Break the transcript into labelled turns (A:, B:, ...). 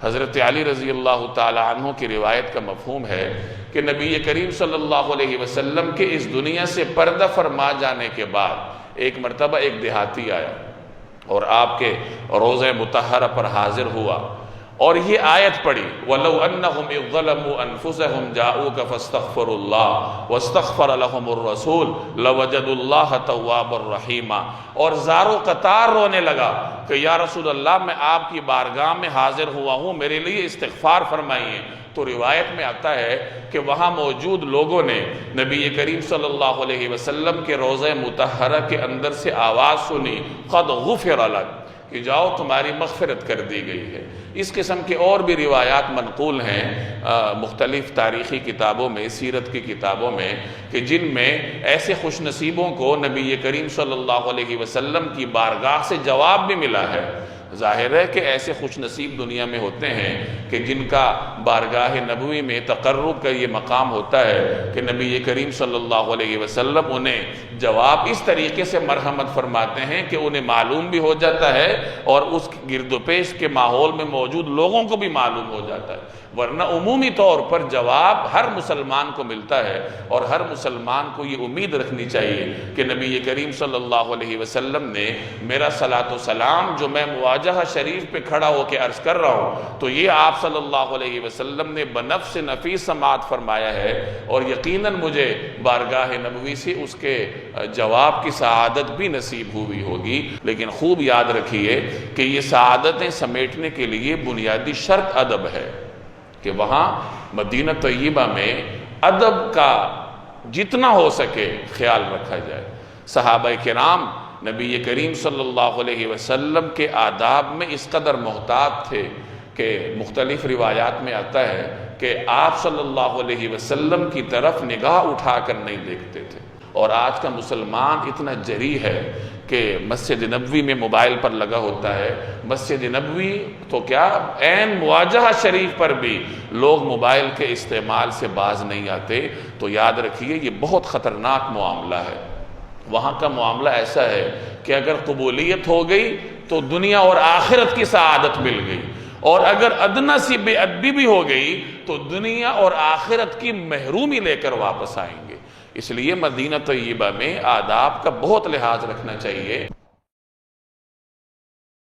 A: حضرت علی رضی اللہ تعالی عنہ کی روایت کا مفہوم ہے کہ نبی کریم صلی اللہ علیہ وسلم کے اس دنیا سے پردہ فرما جانے کے بعد ایک مرتبہ ایک دیہاتی آیا اور آپ کے روضہ مطہرہ پر حاضر ہوا اور یہ آیت پڑھی وَلَوْ أَنَّهُمْ إِذْ ظَلَمُوا أَنفُسَهُمْ جَاءُوكَ فَاسْتَغْفَرُوا اللَّهَ وَاسْتَغْفَرَ لَهُمُ الرَّسُولُ لَوَجَدُوا اللَّهَ تَوَّابًا رَحِيمًا، اور زار و قطار رونے لگا کہ یا رسول اللہ میں آپ کی بارگاہ میں حاضر ہوا ہوں، میرے لیے استغفار فرمائیے۔ تو روایت میں آتا ہے کہ وہاں موجود لوگوں نے نبی کریم صلی اللہ علیہ وسلم کے روضہ مطہرہ کے اندر سے آواز سنی قد غفر لک، کہ جاؤ تمہاری مغفرت کر دی گئی ہے۔ اس قسم کے اور بھی روایات منقول ہیں مختلف تاریخی کتابوں میں، سیرت کی کتابوں میں، کہ جن میں ایسے خوش نصیبوں کو نبی کریم صلی اللہ علیہ وسلم کی بارگاہ سے جواب بھی ملا ہے۔ ظاہر ہے کہ ایسے خوش نصیب دنیا میں ہوتے ہیں کہ جن کا بارگاہ نبوی میں تقرب کا یہ مقام ہوتا ہے کہ نبی کریم صلی اللہ علیہ وسلم انہیں جواب اس طریقے سے مرحمت فرماتے ہیں کہ انہیں معلوم بھی ہو جاتا ہے اور اس گرد و پیش کے ماحول میں موجود لوگوں کو بھی معلوم ہو جاتا ہے، ورنہ عمومی طور پر جواب ہر مسلمان کو ملتا ہے، اور ہر مسلمان کو یہ امید رکھنی چاہیے کہ نبی کریم صلی اللہ علیہ وسلم نے میرا صلاۃ و سلام جو میں مواجہہ شریف پہ کھڑا ہو کے عرض کر رہا ہوں تو یہ آپ صلی اللہ علیہ وسلم نے بنفس نفیس سماعت فرمایا ہے، اور یقیناً مجھے بارگاہ نبوی سے اس کے جواب کی سعادت بھی نصیب ہوئی ہوگی۔ لیکن خوب یاد رکھیے کہ یہ سعادتیں سمیٹنے کے لیے بنیادی شرط ادب ہے کہ وہاں مدینہ طیبہ میں ادب کا جتنا ہو سکے خیال رکھا جائے۔ صحابہ کرام نبی کریم صلی اللہ علیہ وسلم کے آداب میں اس قدر محتاط تھے کہ مختلف روایات میں آتا ہے کہ آپ صلی اللہ علیہ وسلم کی طرف نگاہ اٹھا کر نہیں دیکھتے تھے۔ اور آج کا مسلمان اتنا جری ہے کہ مسجد نبوی میں موبائل پر لگا ہوتا ہے، مسجد نبوی تو کیا عین مواجہہ شریف پر بھی لوگ موبائل کے استعمال سے باز نہیں آتے۔ تو یاد رکھیے یہ بہت خطرناک معاملہ ہے۔ وہاں کا معاملہ ایسا ہے کہ اگر قبولیت ہو گئی تو دنیا اور آخرت کی سعادت مل گئی، اور اگر ادنا سی بے ادبی بھی ہو گئی تو دنیا اور آخرت کی محرومی لے کر واپس آئیں گے۔ اس لیے مدینہ طیبہ میں آداب کا بہت لحاظ رکھنا چاہیے۔